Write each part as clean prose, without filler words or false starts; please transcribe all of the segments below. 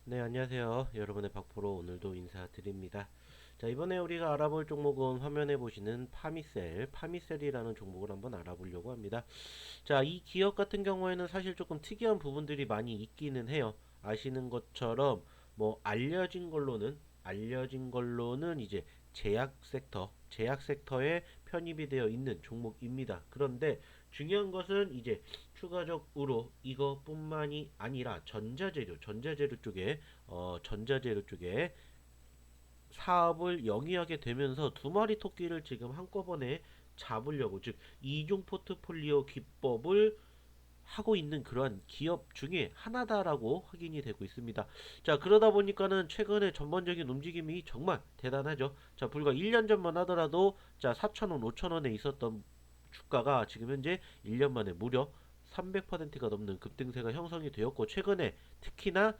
네, 안녕하세요. 여러분의 박프로 오늘도 인사드립니다. 자, 이번에 우리가 알아볼 종목은 화면에 보시는 파미셀이라는 종목을 한번 알아보려고 합니다. 자, 이 기업 같은 경우에는 사실 조금 특이한 부분들이 많이 있기는 해요. 아시는 것처럼 뭐 알려진 걸로는 이제 제약 섹터에 편입이 되어 있는 종목입니다. 그런데 중요한 것은 이제 추가적으로 이것뿐만이 아니라 전자재료 쪽에 사업을 영위하게 되면서 두 마리 토끼를 지금 한꺼번에 잡으려고, 즉 이중 포트폴리오 기법을 하고 있는 그러한 기업 중에 하나다라고 확인이 되고 있습니다. 자, 그러다 보니까는 최근에 전반적인 움직임이 정말 대단하죠. 자, 불과 1년 전만 하더라도 자, 4,000원, 5,000원에 있었던 주가가 지금 현재 1년 만에 무려 300%가 넘는 급등세가 형성이 되었고, 최근에 특히나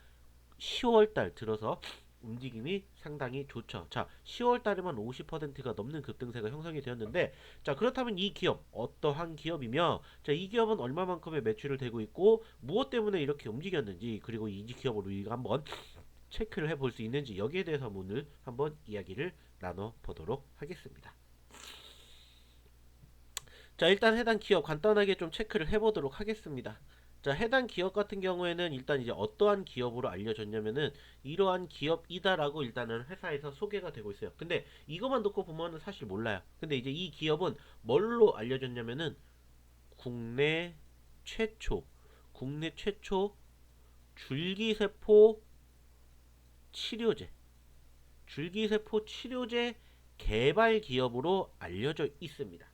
10월 달 들어서 움직임이 상당히 좋죠. 자, 10월 달에만 50%가 넘는 급등세가 형성이 되었는데, 자, 그렇다면 이 기업, 어떠한 기업이며, 자, 이 기업은 얼마만큼의 매출을 대고 있고, 무엇 때문에 이렇게 움직였는지, 그리고 이 기업을 우리가 한번 체크를 해볼 수 있는지, 여기에 대해서 오늘 한번 이야기를 나눠보도록 하겠습니다. 자, 일단 해당 기업 간단하게 좀 체크를 해보도록 하겠습니다. 자, 해당 기업 같은 경우에는 일단 이제 어떠한 기업으로 알려졌냐면은 이러한 기업이다라고 일단은 회사에서 소개가 되고 있어요. 근데 이것만 놓고 보면은 사실 몰라요. 근데 이제 이 기업은 뭘로 알려졌냐면은 국내 최초, 국내 최초 줄기세포 치료제, 줄기세포 치료제 개발 기업으로 알려져 있습니다.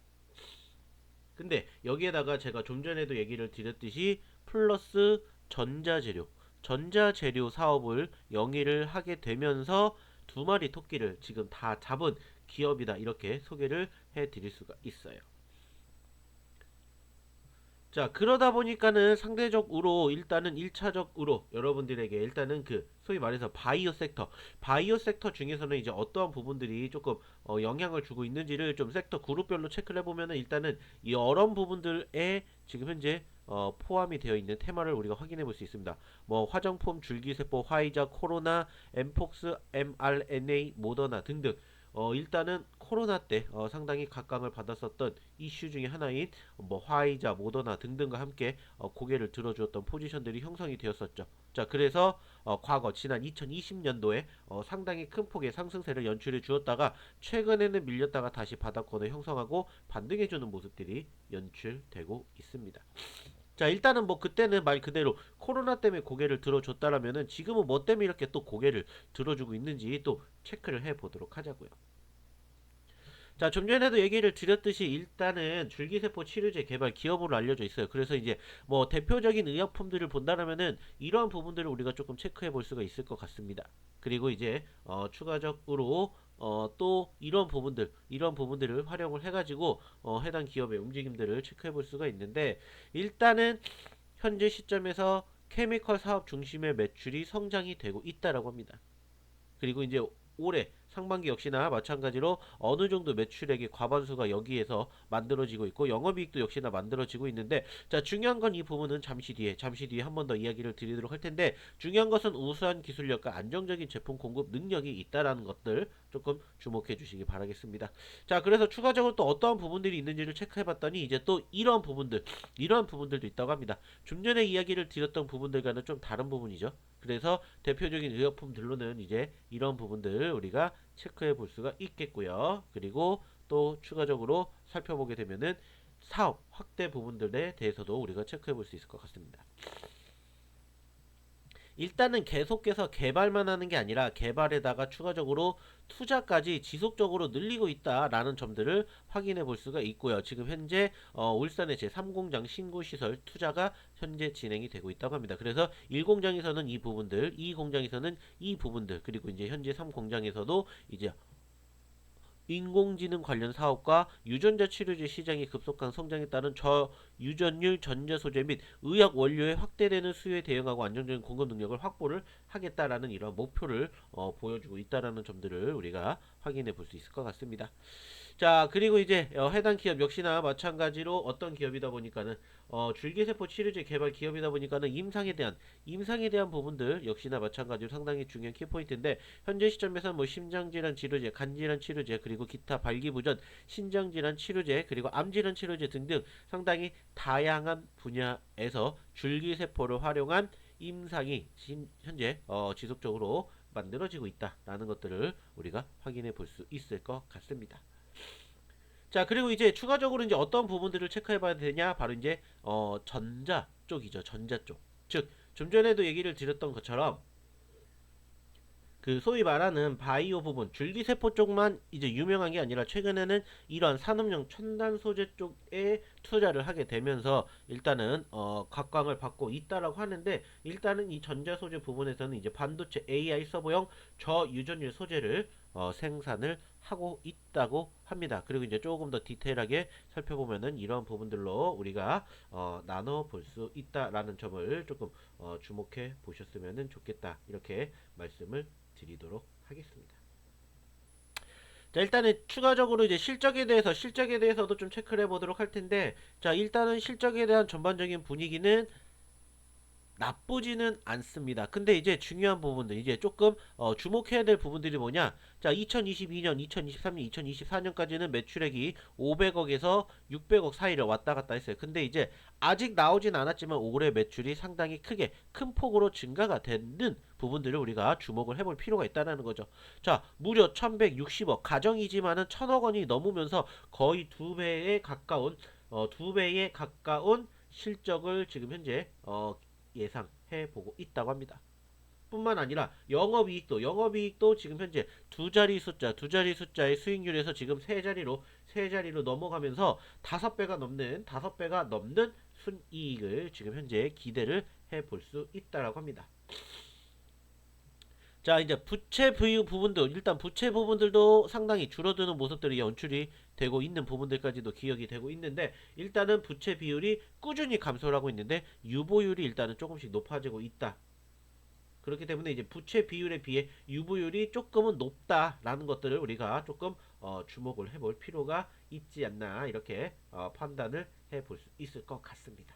근데 여기에다가 제가 좀 전에도 얘기를 드렸듯이 플러스 전자재료, 전자재료 사업을 영위를 하게 되면서 두 마리 토끼를 지금 다 잡은 기업이다, 이렇게 소개를 해 드릴 수가 있어요. 자, 그러다 보니까는 상대적으로 일단은 1차적으로 여러분들에게 일단은 그 소위 말해서 바이오 섹터 중에서는 이제 어떠한 부분들이 조금 영향을 주고 있는지를 좀 섹터 그룹별로 체크를 해보면은 일단은 여러 부분들에 지금 현재 포함이 되어 있는 테마를 우리가 확인해 볼 수 있습니다. 뭐 화장품, 줄기세포, 화이자, 코로나, 엠폭스, mRNA, 모더나 등등. 일단은 코로나 때 상당히 각광을 받았었던 이슈 중에 하나인 뭐 화이자, 모더나 등등과 함께 고개를 들어주었던 포지션들이 형성이 되었었죠. 자, 그래서 과거 지난 2020년도에 상당히 큰 폭의 상승세를 연출해 주었다가 최근에는 밀렸다가 다시 바닥권을 형성하고 반등해주는 모습들이 연출되고 있습니다. 자, 일단은 뭐 그때는 말 그대로 코로나 때문에 고개를 들어줬다라면은 지금은 뭐 때문에 이렇게 또 고개를 들어주고 있는지 또 체크를 해 보도록 하자고요. 자, 좀 전에도 얘기를 드렸듯이 일단은 줄기세포 치료제 개발 기업으로 알려져 있어요. 그래서 이제 뭐 대표적인 의약품들을 본다면은 이러한 부분들을 우리가 조금 체크해 볼 수가 있을 것 같습니다. 그리고 이제 추가적으로 또 이런 부분들을 활용을 해가지고 해당 기업의 움직임들을 체크해 볼 수가 있는데, 일단은 현재 시점에서 케미컬 사업 중심의 매출이 성장이 되고 있다라고 합니다. 그리고 이제 올해 상반기 역시나 마찬가지로 어느 정도 매출액의 과반수가 여기에서 만들어지고 있고 영업이익도 역시나 만들어지고 있는데, 자, 중요한 건 이 부분은 잠시 뒤에 한 번 더 이야기를 드리도록 할 텐데, 중요한 것은 우수한 기술력과 안정적인 제품 공급 능력이 있다라는 것들 조금 주목해 주시기 바라겠습니다. 자, 그래서 추가적으로 또 어떠한 부분들이 있는지를 체크해 봤더니 이제 또 이러한 부분들도 있다고 합니다. 좀 전에 이야기를 드렸던 부분들과는 좀 다른 부분이죠. 그래서 대표적인 의약품들로는 이제 이런 부분들을 우리가 체크해 볼 수가 있겠고요. 그리고 또 추가적으로 살펴보게 되면은 사업 확대 부분들에 대해서도 우리가 체크해 볼 수 있을 것 같습니다. 일단은 계속해서 개발만 하는 게 아니라 개발에다가 추가적으로 투자까지 지속적으로 늘리고 있다라는 점들을 확인해 볼 수가 있고요. 지금 현재 울산의 제3공장 신고시설 투자가 현재 진행이 되고 있다고 합니다. 그래서 1공장에서는 이 부분들, 2공장에서는 이 부분들, 그리고 이제 현재 3공장에서도 이제 인공지능 관련 사업과 유전자 치료제 시장의 급속한 성장에 따른 유전율, 전자 소재 및 의약 원료의 확대되는 수요에 대응하고 안정적인 공급 능력을 확보를 하겠다라는 이런 목표를 보여주고 있다라는 점들을 우리가 확인해 볼 수 있을 것 같습니다. 자, 그리고 이제 해당 기업 역시나 마찬가지로 어떤 기업이다 보니까는 줄기세포 치료제 개발 기업이다 보니까는 임상에 대한 부분들 역시나 마찬가지로 상당히 중요한 키포인트인데, 현재 시점에서는 뭐 심장질환 치료제, 간질환 치료제, 그리고 기타 발기부전, 신장질환 치료제, 그리고 암질환 치료제 등등 상당히 다양한 분야에서 줄기세포를 활용한 임상이 현재 지속적으로 만들어지고 있다라는 것들을 우리가 확인해 볼 수 있을 것 같습니다. 자, 그리고 이제 추가적으로 이제 어떤 부분들을 체크해 봐야 되냐? 바로 이제 전자 쪽이죠. 전자 쪽. 즉, 좀 전에도 얘기를 드렸던 것처럼 그 소위 말하는 바이오 부분, 줄기세포 쪽만 이제 유명한 게 아니라 최근에는 이러한 산업용 첨단 소재 쪽에 투자를 하게 되면서 일단은 각광을 받고 있다라고 하는데, 일단은 이 전자 소재 부분에서는 이제 반도체 AI 서버용 저유전율 소재를 생산을 하고 있다고 합니다. 그리고 이제 조금 더 디테일하게 살펴보면은 이런 부분들로 우리가 나눠 볼 수 있다라는 점을 조금 주목해 보셨으면 좋겠다, 이렇게 말씀을 드리도록 하겠습니다. 자, 일단은 추가적으로 이제 실적에 대해서도 좀 체크를 해보도록 할 텐데, 자, 일단은 실적에 대한 전반적인 분위기는 나쁘지는 않습니다. 근데 이제 중요한 부분들, 이제 조금 주목해야 될 부분들이 뭐냐? 자, 2022년, 2023년, 2024년까지는 매출액이 500억에서 600억 사이를 왔다 갔다 했어요. 근데 이제 아직 나오진 않았지만 올해 매출이 상당히 크게 큰 폭으로 증가가 되는 부분들을 우리가 주목을 해볼 필요가 있다는 거죠. 자, 무려 1160억, 가정이지만은 1000억 원이 넘으면서 거의 두 배에 가까운 실적을 지금 현재 예상해 보고 있다고 합니다. 뿐만 아니라 영업이익도 지금 현재 두 자리 숫자의 수익률에서 지금 세 자리로 넘어가면서 다섯 배가 넘는 순이익을 지금 현재 기대를 해 볼 수 있다라고 합니다. 자, 이제 부채 부분들도 상당히 줄어드는 모습들이 연출이 되고 있는 부분들까지도 기억이 되고 있는데, 일단은 부채 비율이 꾸준히 감소를 하고 있는데 유보율이 일단은 조금씩 높아지고 있다. 그렇기 때문에 이제 부채 비율에 비해 유보율이 조금은 높다라는 것들을 우리가 조금 주목을 해볼 필요가 있지 않나, 이렇게 판단을 해볼 수 있을 것 같습니다.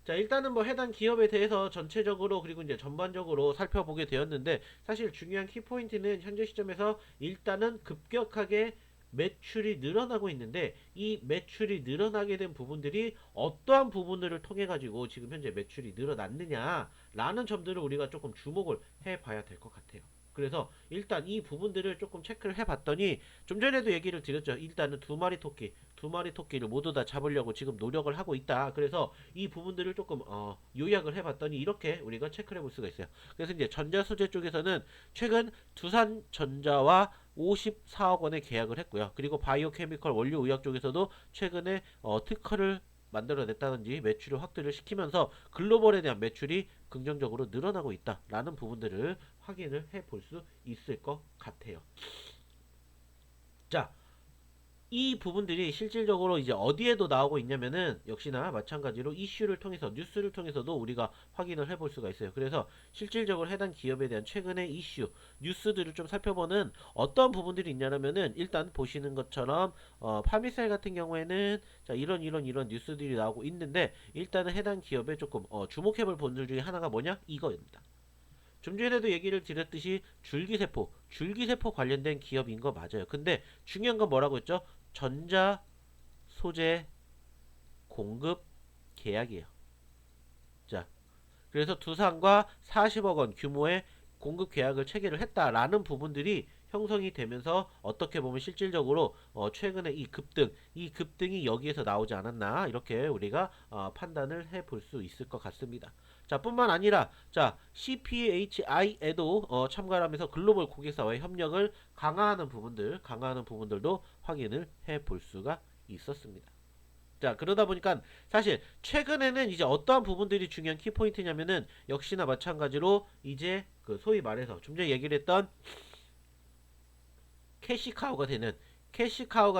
자, 일단은 뭐 해당 기업에 대해서 전체적으로 그리고 이제 전반적으로 살펴보게 되었는데, 사실 중요한 키포인트는 현재 시점에서 일단은 급격하게 매출이 늘어나고 있는데, 이 매출이 늘어나게 된 부분들이 어떠한 부분들을 통해 가지고 지금 현재 매출이 늘어났느냐라는 점들을 우리가 조금 주목을 해 봐야 될 것 같아요. 그래서 일단 이 부분들을 조금 체크를 해 봤더니, 좀 전에도 얘기를 드렸죠. 일단은 두 마리 토끼를 모두 다 잡으려고 지금 노력을 하고 있다. 그래서 이 부분들을 조금 요약을 해봤더니 이렇게 우리가 체크를 해볼 수가 있어요. 그래서 이제 전자소재 쪽에서는 최근 두산전자와 54억 원의 계약을 했고요. 그리고 바이오케미컬 원료의학 쪽에서도 최근에 특허를 만들어냈다든지 매출을 확대를 시키면서 글로벌에 대한 매출이 긍정적으로 늘어나고 있다라는 부분들을 확인을 해볼 수 있을 것 같아요. 자, 이 부분들이 실질적으로 이제 어디에도 나오고 있냐면은 역시나 마찬가지로 이슈를 통해서, 뉴스를 통해서도 우리가 확인을 해볼 수가 있어요. 그래서 실질적으로 해당 기업에 대한 최근의 이슈, 뉴스들을 좀 살펴보는 어떤 부분들이 있냐면은, 일단 보시는 것처럼 파미셀 같은 경우에는 자, 이런 뉴스들이 나오고 있는데, 일단은 해당 기업에 조금 주목해볼 본들 중에 하나가 뭐냐? 이거입니다. 좀 전에도 얘기를 드렸듯이 줄기세포 관련된 기업인 거 맞아요. 근데 중요한 건 뭐라고 했죠? 전자 소재 공급 계약이에요. 자, 그래서 두산과 40억 원 규모의 공급 계약을 체결을 했다라는 부분들이 형성이 되면서 어떻게 보면 실질적으로 최근에 이 급등이 여기에서 나오지 않았나, 이렇게 우리가 판단을 해볼 수 있을 것 같습니다. 자, 뿐만 아니라 자, CPHI에도 참가를 하면서 글로벌 고객사와의 협력을 강화하는 부분들도 확인을 해볼 수가 있었습니다. 자, 그러다 보니까 사실 최근에는 이제 어떠한 부분들이 중요한 키포인트냐면은, 역시나 마찬가지로 이제 그 소위 말해서 좀 전에 얘기를 했던 캐시카우가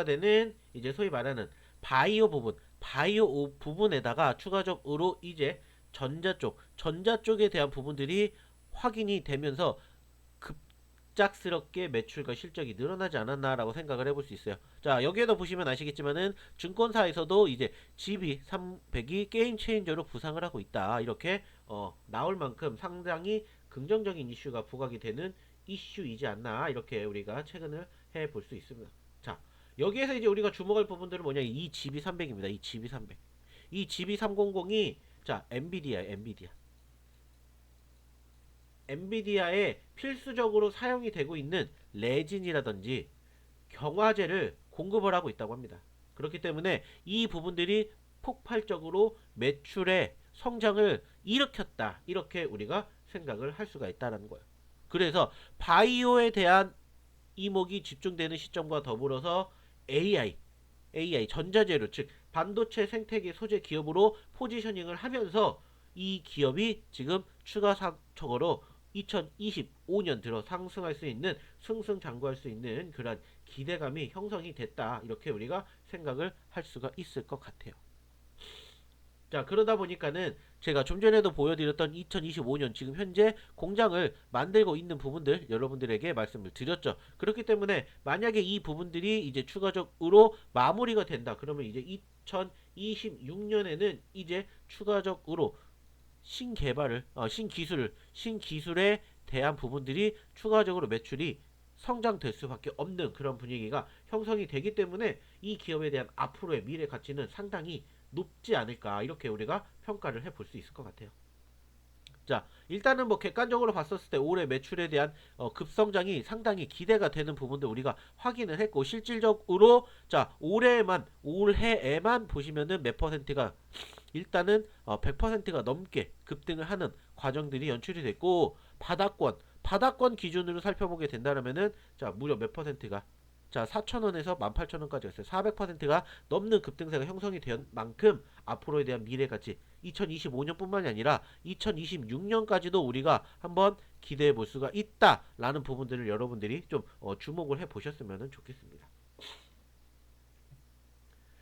되는 이제 소위 말하는 바이오 부분, 바이오 부분에다가 추가적으로 이제 전자 쪽에 대한 부분들이 확인이 되면서 갑작스럽게 매출과 실적이 늘어나지 않았나라고 생각을 해볼 수 있어요. 자, 여기에도 보시면 아시겠지만은 증권사에서도 이제 GB300이 게임 체인저로 부상을 하고 있다. 이렇게 나올 만큼 상당히 긍정적인 이슈가 부각이 되는 이슈이지 않나 이렇게 우리가 체크를 해볼 수 있습니다. 자, 여기에서 이제 우리가 주목할 부분들은 뭐냐? 이 GB300입니다. 이 GB300. 이 GB300이 자, 엔비디아에 필수적으로 사용이 되고 있는 레진이라든지 경화제를 공급을 하고 있다고 합니다. 그렇기 때문에 이 부분들이 폭발적으로 매출의 성장을 일으켰다. 이렇게 우리가 생각을 할 수가 있다는 거예요. 그래서 바이오에 대한 이목이 집중되는 시점과 더불어서 AI 전자재료 즉 반도체 생태계 소재 기업으로 포지셔닝을 하면서 이 기업이 지금 추가적으로 2025년 들어 상승할 수 있는 승승장구할 수 있는 그런 기대감이 형성이 됐다. 이렇게 우리가 생각을 할 수가 있을 것 같아요. 자, 그러다 보니까는 제가 좀 전에도 보여드렸던 2025년 지금 현재 공장을 만들고 있는 부분들 여러분들에게 말씀을 드렸죠. 그렇기 때문에 만약에 이 부분들이 이제 추가적으로 마무리가 된다. 그러면 이제 2026년에는 이제 추가적으로 신기술에 대한 부분들이 추가적으로 매출이 성장될 수밖에 없는 그런 분위기가 형성이 되기 때문에 이 기업에 대한 앞으로의 미래 가치는 상당히 높지 않을까 이렇게 우리가 평가를 해볼 수 있을 것 같아요. 자, 일단은 뭐 객관적으로 봤었을 때 올해 매출에 대한 급성장이 상당히 기대가 되는 부분도 우리가 확인을 했고 실질적으로 자 올해에만 보시면은 몇 퍼센트가 일단은 100%가 넘게 급등을 하는 과정들이 연출이 됐고 바닥권 기준으로 살펴보게 된다면은 자 무려 몇 퍼센트가 자 4,000원에서 18,000원까지 갔어요. 400%가 넘는 급등세가 형성이 된 만큼 앞으로에 대한 미래 가치 2025년뿐만이 아니라 2026년까지도 우리가 한번 기대해 볼 수가 있다라는 부분들을 여러분들이 좀 주목을 해 보셨으면 좋겠습니다.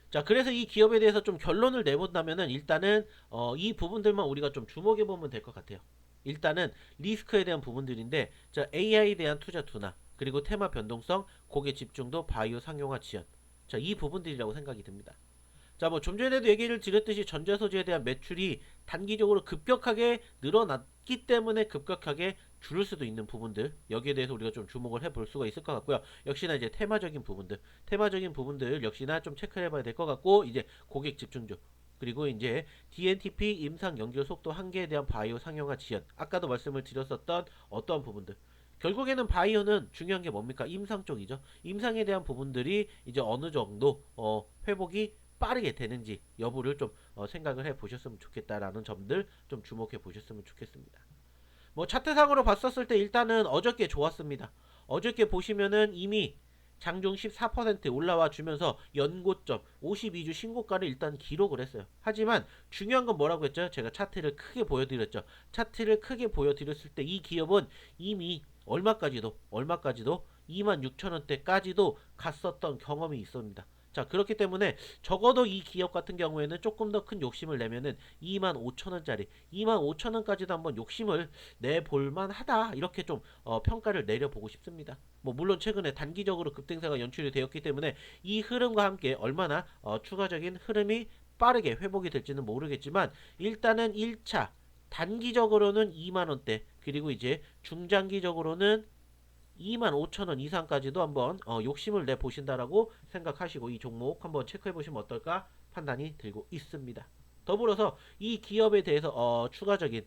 자, 그래서 이 기업에 대해서 좀 결론을 내본다면은 일단은 이 부분들만 우리가 좀 주목해 보면 될 것 같아요. 일단은 리스크에 대한 부분들인데 자, AI에 대한 투자 둔화 그리고 테마 변동성, 고객 집중도, 바이오 상용화 지연. 자, 이 부분들이라고 생각이 듭니다. 자, 뭐 좀 전에도 얘기를 드렸듯이 전자소재에 대한 매출이 단기적으로 급격하게 늘어났기 때문에 급격하게 줄을 수도 있는 부분들 여기에 대해서 우리가 좀 주목을 해볼 수가 있을 것 같고요. 역시나 이제 테마적인 부분들 역시나 좀 체크를 해봐야 될 것 같고 이제 고객 집중도 그리고 이제 DNTP 임상 연결 속도 한계에 대한 바이오 상용화 지연 아까도 말씀을 드렸었던 어떠한 부분들 결국에는 바이오는 중요한 게 뭡니까? 임상 쪽이죠. 임상에 대한 부분들이 이제 어느 정도 회복이 빠르게 되는지 여부를 좀 생각을 해 보셨으면 좋겠다라는 점들 좀 주목해 보셨으면 좋겠습니다. 뭐 차트상으로 봤었을 때 일단은 어저께 좋았습니다. 어저께 보시면은 이미 장중 14% 올라와 주면서 연고점 52주 신고가를 일단 기록을 했어요. 하지만 중요한 건 뭐라고 했죠? 제가 차트를 크게 보여드렸죠. 차트를 크게 보여드렸을 때 이 기업은 이미 얼마까지도 26,000원대까지도 갔었던 경험이 있습니다. 자, 그렇기 때문에 적어도 이 기업 같은 경우에는 조금 더 큰 욕심을 내면은 25,000원짜리 25,000원까지도 한번 욕심을 내볼만 하다 이렇게 좀 평가를 내려보고 싶습니다. 뭐 물론 최근에 단기적으로 급등세가 연출이 되었기 때문에 이 흐름과 함께 얼마나 추가적인 흐름이 빠르게 회복이 될지는 모르겠지만 일단은 1차 단기적으로는 2만원대 그리고 이제 중장기적으로는 25,000원 이상까지도 한번 욕심을 내 보신다라고 생각하시고 이 종목 한번 체크해 보시면 어떨까 판단이 들고 있습니다. 더불어서 이 기업에 대해서 추가적인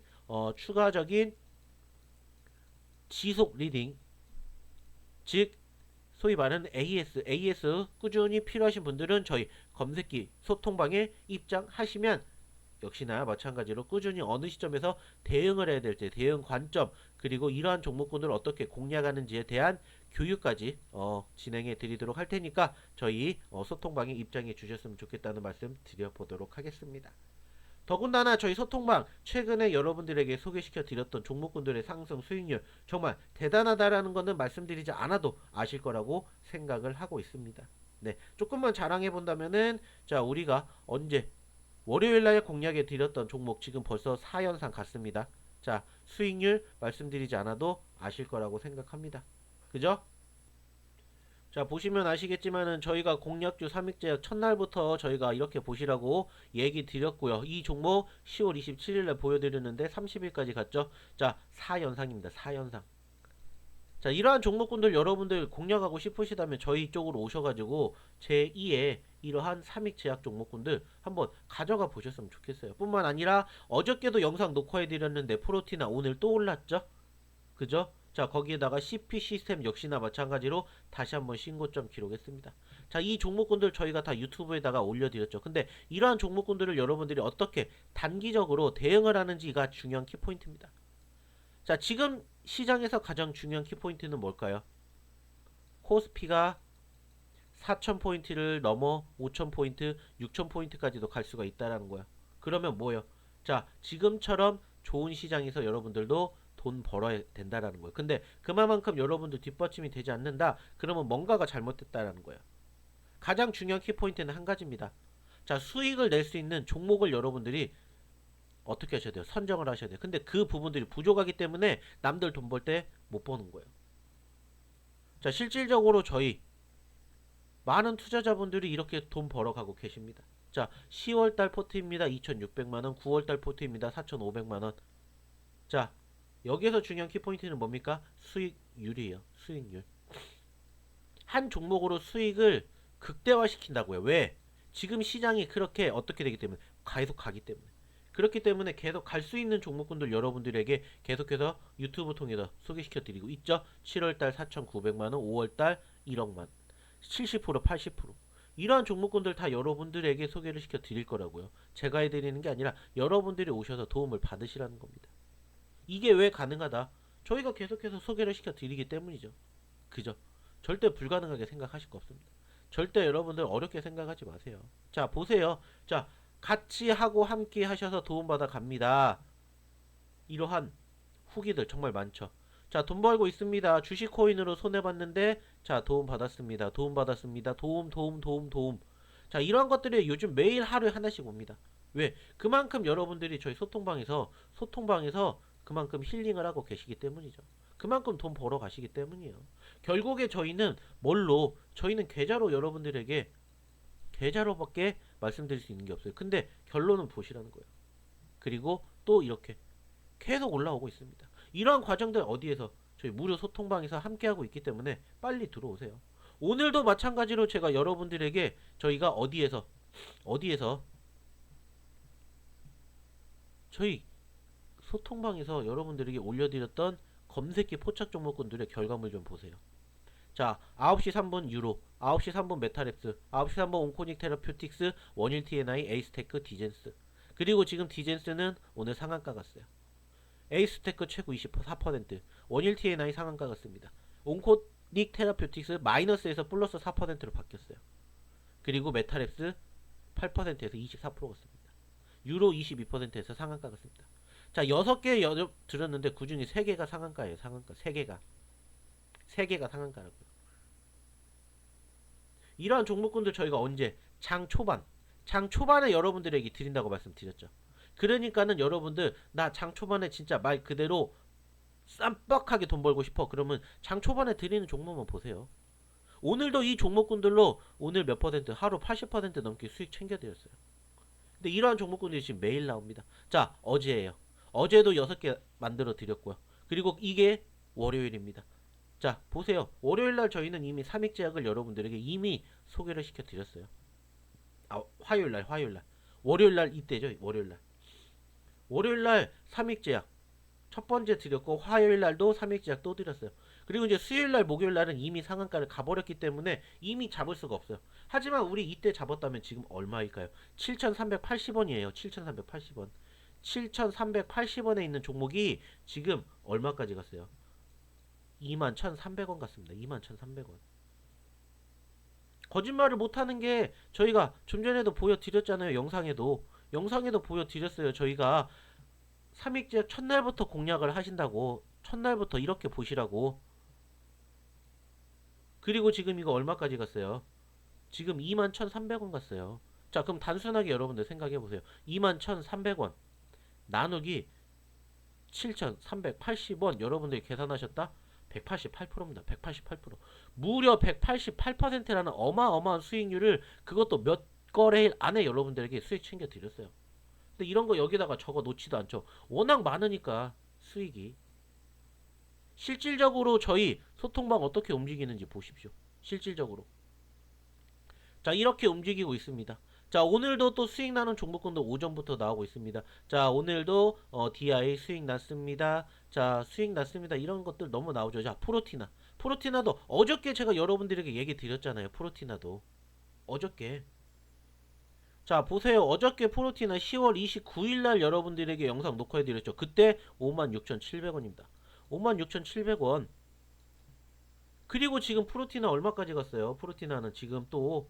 지속 리딩 즉 소위 말하는 AS 꾸준히 필요하신 분들은 저희 검색기 소통방에 입장하시면 역시나 마찬가지로 꾸준히 어느 시점에서 대응을 해야 될지 대응 관점 그리고 이러한 종목군을 어떻게 공략하는지에 대한 교육까지 진행해 드리도록 할 테니까 저희 소통방에 입장해 주셨으면 좋겠다는 말씀 드려보도록 하겠습니다. 더군다나 저희 소통방 최근에 여러분들에게 소개시켜 드렸던 종목군들의 상승 수익률 정말 대단하다라는 것은 말씀드리지 않아도 아실 거라고 생각을 하고 있습니다. 네, 조금만 자랑해 본다면은 자 우리가 언제 월요일날 공략해 드렸던 종목 지금 벌써 4연상 갔습니다. 자 수익률 말씀드리지 않아도 아실 거라고 생각합니다. 그죠? 자 보시면 아시겠지만은 저희가 공략주 삼익제약 첫날부터 저희가 이렇게 보시라고 얘기 드렸고요. 이 종목 10월 27일날 보여드렸는데 30일까지 갔죠. 자 4연상입니다. 4연상. 자 이러한 종목군들 여러분들 공략하고 싶으시다면 저희 쪽으로 오셔가지고 제2의 이러한 삼익제약 종목군들 한번 가져가 보셨으면 좋겠어요. 뿐만 아니라 어저께도 영상 녹화해드렸는데 프로티나 오늘 또 올랐죠. 그죠? 자 거기에다가 CP 시스템 역시나 마찬가지로 다시 한번 신고점 기록했습니다. 자 이 종목군들 저희가 다 유튜브에다가 올려드렸죠. 근데 이러한 종목군들을 여러분들이 어떻게 단기적으로 대응을 하는지가 중요한 키포인트입니다. 자 지금 시장에서 가장 중요한 키포인트는 뭘까요? 코스피가 4,000포인트를 넘어 5,000포인트, 6,000포인트까지도 갈 수가 있다는 거야. 그러면 뭐예요? 자 지금처럼 좋은 시장에서 여러분들도 돈 벌어야 된다라는 거예요. 근데 그만큼 여러분들 뒷받침이 되지 않는다. 그러면 뭔가가 잘못됐다라는 거예요. 가장 중요한 키포인트는 한 가지입니다. 자 수익을 낼 수 있는 종목을 여러분들이 어떻게 하셔야 돼요? 선정을 하셔야 돼요. 근데 그 부분들이 부족하기 때문에 남들 돈 벌 때 못 버는 거예요. 자 실질적으로 저희 많은 투자자분들이 이렇게 돈 벌어가고 계십니다. 자 10월달 포트입니다. 2,600만원 9월달 포트입니다. 4,500만원. 자 여기에서 중요한 키포인트는 뭡니까? 수익률이에요. 수익률. 한 종목으로 수익을 극대화시킨다고요. 왜? 지금 시장이 그렇게 어떻게 되기 때문에 계속 가기 때문에. 그렇기 때문에 계속 갈 수 있는 종목군들 여러분들에게 계속해서 유튜브 통해서 소개시켜 드리고 있죠. 7월달 4,900만원, 5월달 1억만, 70% 80%. 이러한 종목군들 다 여러분들에게 소개를 시켜 드릴 거라고요. 제가 해드리는 게 아니라 여러분들이 오셔서 도움을 받으시라는 겁니다. 이게 왜 가능하다? 저희가 계속해서 소개를 시켜 드리기 때문이죠. 그죠? 절대 불가능하게 생각하실 거 없습니다. 절대 여러분들 어렵게 생각하지 마세요. 자, 보세요. 자, 같이 하고 함께 하셔서 도움받아 갑니다. 이러한 후기들 정말 많죠. 자, 돈 벌고 있습니다. 주식 코인으로 손해봤는데, 자, 도움 받았습니다. 도움 받았습니다. 도움. 자, 이러한 것들이 요즘 매일 하루에 하나씩 옵니다. 왜? 그만큼 여러분들이 저희 소통방에서 그만큼 힐링을 하고 계시기 때문이죠. 그만큼 돈 벌어 가시기 때문이에요. 결국에 저희는 뭘로? 저희는 계좌로 여러분들에게 계좌로밖에 말씀드릴 수 있는 게 없어요. 근데 결론은 보시라는 거예요. 그리고 또 이렇게 계속 올라오고 있습니다. 이러한 과정들 어디에서? 저희 무료 소통방에서 함께하고 있기 때문에 빨리 들어오세요. 오늘도 마찬가지로 제가 여러분들에게 저희가 어디에서 저희 소통방에서 여러분들에게 올려드렸던 검색기 포착 종목군들의 결과물 좀 보세요. 자, 9시 3분 유로, 9시 3분 메타랩스, 9시 3분 온코닉 테라퓨틱스, 원일 TNI, 에이스테크, 디젠스. 그리고 지금 디젠스는 오늘 상한가 갔어요. 에이스테크 최고 24%, 원일 TNI 상한가 갔습니다. 온코닉 테라퓨틱스 마이너스에서 플러스 4%로 바뀌었어요. 그리고 메타랩스 8%에서 24% 갔습니다. 유로 22%에서 상한가 갔습니다. 자, 6개 들었는데 그 중에 3개가 상한가예요. 상한가. 3개가 상한가라고요. 이러한 종목군들 저희가 언제? 장 초반에 여러분들에게 드린다고 말씀드렸죠. 그러니까는 여러분들 나 장 초반에 진짜 말 그대로 쌈박하게 돈 벌고 싶어. 그러면 장 초반에 드리는 종목만 보세요. 오늘도 이 종목군들로 오늘 몇 퍼센트? 하루 80% 넘게 수익 챙겨드렸어요. 근데 이러한 종목군들이 지금 매일 나옵니다. 자, 어제예요. 어제도 6개 만들어 드렸고요. 그리고 이게 월요일입니다. 자, 보세요. 월요일날 저희는 이미 삼익제약을 여러분들에게 이미 소개를 시켜 드렸어요. 아, 화요일날. 월요일날 이때죠. 월요일날 삼익제약 첫 번째 드렸고 화요일날도 삼익제약 또 드렸어요. 그리고 이제 수요일날 목요일날은 이미 상한가를 가버렸기 때문에 이미 잡을 수가 없어요. 하지만 우리 이때 잡았다면 지금 얼마일까요? 7,380원이에요. 7,380원. 7,380원에 있는 종목이 지금 얼마까지 갔어요? 21,300원 같습니다. 21,300원. 거짓말을 못하는 게 저희가 좀 전에도 보여드렸잖아요. 영상에도 보여드렸어요. 저희가 삼익제약 첫날부터 공략을 하신다고, 첫날부터 이렇게 보시라고. 그리고 지금 이거 얼마까지 갔어요? 지금 21,300원 갔어요. 자, 그럼 단순하게 여러분들 생각해 보세요. 21,300원 나누기 7,380원 여러분들이 계산하셨다? 188%입니다. 188%. 무려 188%라는 어마어마한 수익률을 그것도 몇 거래일 안에 여러분들에게 수익 챙겨 드렸어요. 근데 이런 거 여기다가 적어 놓지도 않죠. 워낙 많으니까 수익이. 실질적으로 저희 소통방 어떻게 움직이는지 보십시오. 실질적으로. 자, 이렇게 움직이고 있습니다. 자, 오늘도 또 수익 나는 종목군도 오전부터 나오고 있습니다. 자, 오늘도 DI 수익 났습니다. 자, 수익 났습니다. 이런 것들 너무 나오죠. 자, 프로티나. 프로티나도 어저께 제가 여러분들에게 얘기 드렸잖아요. 프로티나도. 어저께. 자, 보세요. 어저께 프로티나 10월 29일 날 여러분들에게 영상 녹화해 드렸죠. 그때 56,700원입니다. 56,700원. 그리고 지금 프로티나 얼마까지 갔어요? 프로티나는 지금 또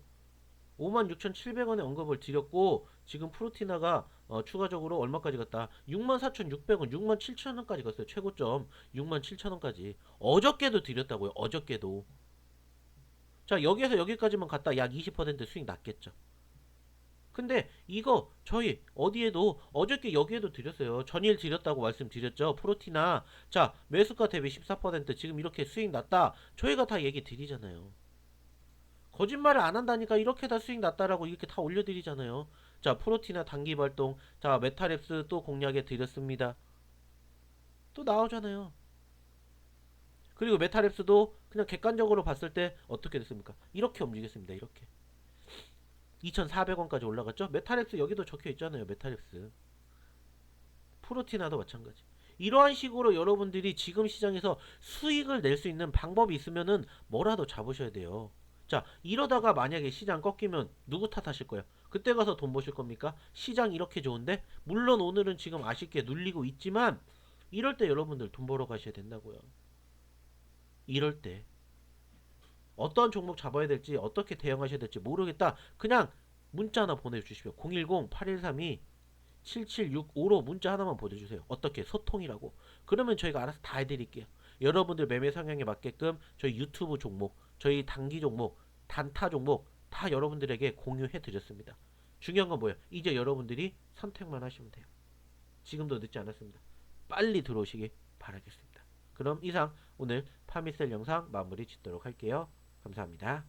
56,700원에 언급을 드렸고 지금 프로티나가 추가적으로 얼마까지 갔다? 64,600원, 67,000원까지 갔어요. 최고점 67,000원까지. 어저께도 드렸다고요. 어저께도. 자, 여기에서 여기까지만 갔다 약 20% 수익 났겠죠. 근데 이거 저희 어디에도 어저께 여기에도 드렸어요. 전일 드렸다고 말씀드렸죠. 프로티나. 자, 매수가 대비 14% 지금 이렇게 수익 났다. 저희가 다 얘기 드리잖아요. 거짓말을 안 한다니까 이렇게 다 수익 났다라고 이렇게 다 올려드리잖아요. 자, 프로티나 단기 발동. 자, 메타랩스 또 공략해 드렸습니다. 또 나오잖아요. 그리고 메타랩스도 그냥 객관적으로 봤을 때 어떻게 됐습니까? 이렇게 움직였습니다. 이렇게. 2,400원까지 올라갔죠? 메타랩스 여기도 적혀 있잖아요. 메타랩스. 프로티나도 마찬가지. 이러한 식으로 여러분들이 지금 시장에서 수익을 낼 수 있는 방법이 있으면은 뭐라도 잡으셔야 돼요. 자, 이러다가 만약에 시장 꺾이면 누구 탓하실 거예요? 그때 가서 돈 버실 겁니까? 시장 이렇게 좋은데? 물론 오늘은 지금 아쉽게 눌리고 있지만 이럴 때 여러분들 돈 벌어 가셔야 된다고요. 이럴 때. 어떤 종목 잡아야 될지 어떻게 대응하셔야 될지 모르겠다. 그냥 문자 하나 보내주십시오. 010-813-7765로 문자 하나만 보내주세요. 어떻게 소통이라고. 그러면 저희가 알아서 다 해드릴게요. 여러분들 매매 성향에 맞게끔 저희 유튜브 종목, 저희 단기 종목, 단타 종목 다 여러분들에게 공유해드렸습니다. 중요한 건 뭐예요? 이제 여러분들이 선택만 하시면 돼요. 지금도 늦지 않았습니다. 빨리 들어오시기 바라겠습니다. 그럼 이상 오늘 파미셀 영상 마무리 짓도록 할게요. 감사합니다.